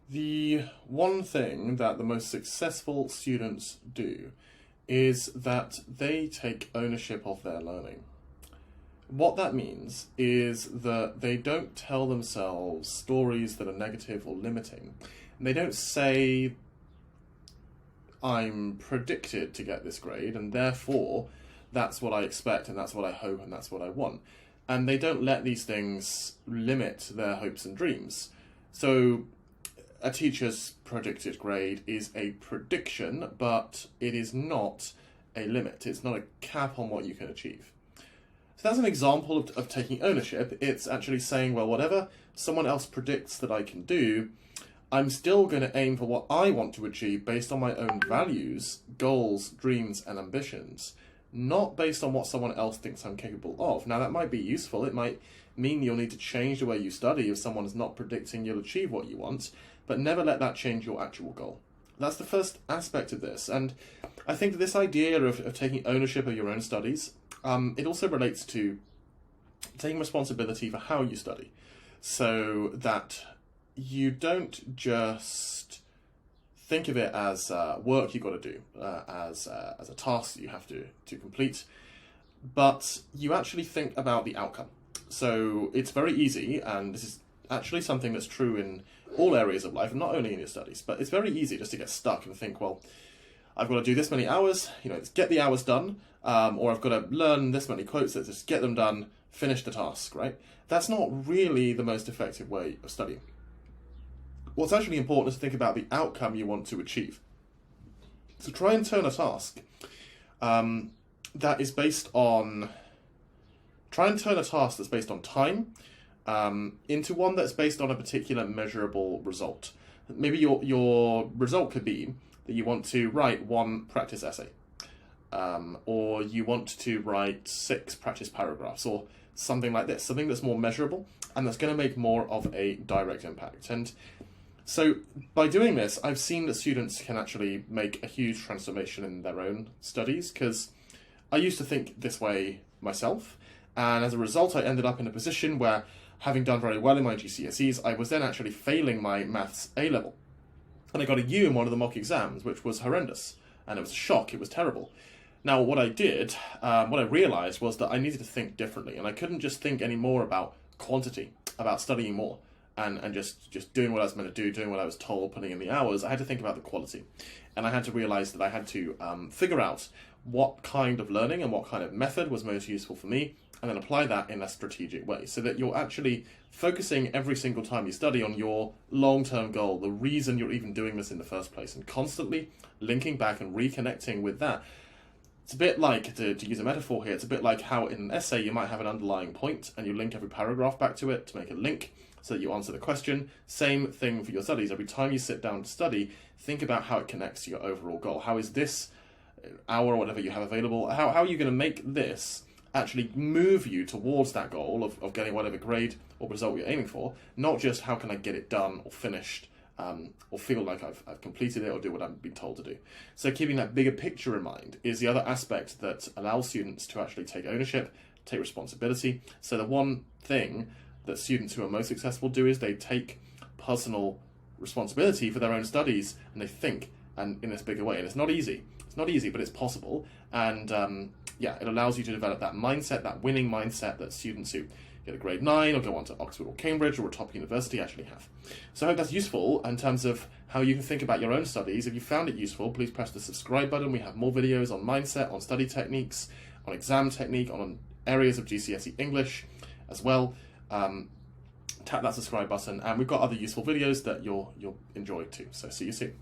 The one thing that the most successful students do is that they take ownership of their learning. What that means is that they don't tell themselves stories that are negative or limiting. And they don't say, I'm predicted to get this grade, and therefore that's what I expect, and that's what I hope, and that's what I want. And they don't let these things limit their hopes and dreams. So a teacher's predicted grade is a prediction, but it is not a limit. It's not a cap on what you can achieve. So that's an example of taking ownership. It's actually saying, well, whatever someone else predicts that I can do, I'm still going to aim for what I want to achieve based on my own values, goals, dreams, and ambitions, not based on what someone else thinks I'm capable of. Now, that might be useful. It might mean you'll need to change the way you study if someone is not predicting you'll achieve what you want, but never let that change your actual goal. That's the first aspect of this. And I think that this idea of taking ownership of your own studies, it also relates to taking responsibility for how you study, so that you don't just think of it as work you've got to do, as a task that you have to complete, but you actually think about the outcome. So it's very easy, and this is actually something that's true in all areas of life, and not only in your studies, but it's very easy just to get stuck and think, well, I've got to do this many hours, let's get the hours done, or I've got to learn this many quotes, let's just get them done, finish the task, right? That's not really the most effective way of studying. What's actually important is to think about the outcome you want to achieve. So try and turn a task that's based on time into one that's based on a particular measurable result. Maybe your result could be that you want to write one practice essay, or you want to write 6 practice paragraphs, or something like this, something that's more measurable and that's going to make more of a direct impact. And so by doing this, I've seen that students can actually make a huge transformation in their own studies, because I used to think this way myself, and as a result I ended up in a position where, having done very well in my GCSEs, I was then actually failing my maths A-level. And I got a U in one of the mock exams, which was horrendous, and it was a shock, it was terrible. Now what I did, what I realised was that I needed to think differently, and I couldn't just think anymore about quantity, about studying more, and just doing what I was meant to do, doing what I was told, putting in the hours. I had to think about the quality. And I had to realise that I had to figure out what kind of learning and what kind of method was most useful for me, and then apply that in a strategic way, so that you're actually focusing every single time you study on your long-term goal, the reason you're even doing this in the first place, and constantly linking back and reconnecting with that. It's a bit like, to use a metaphor here, it's a bit like how in an essay you might have an underlying point and you link every paragraph back to it to make a link so that you answer the question. Same thing for your studies. Every time you sit down to study, think about how it connects to your overall goal. How is this hour or whatever you have available, how are you going to make this actually move you towards that goal of getting whatever grade or result you're aiming for, not just how can I get it done or finished, or feel like I've completed it or do what I've been told to do. So keeping that bigger picture in mind is the other aspect that allows students to actually take ownership, take responsibility. So the one thing that students who are most successful do is they take personal responsibility for their own studies, and they think and in this bigger way. And it's not easy. It's not easy, but it's possible. And it allows you to develop that mindset, that winning mindset that students who get a grade 9 or go on to Oxford or Cambridge or a top university actually have. So I hope that's useful in terms of how you can think about your own studies. If you found it useful, please press the subscribe button. We have more videos on mindset, on study techniques, on exam technique, on areas of GCSE English as well. Tap that subscribe button, and we've got other useful videos that you'll enjoy too. So see you soon.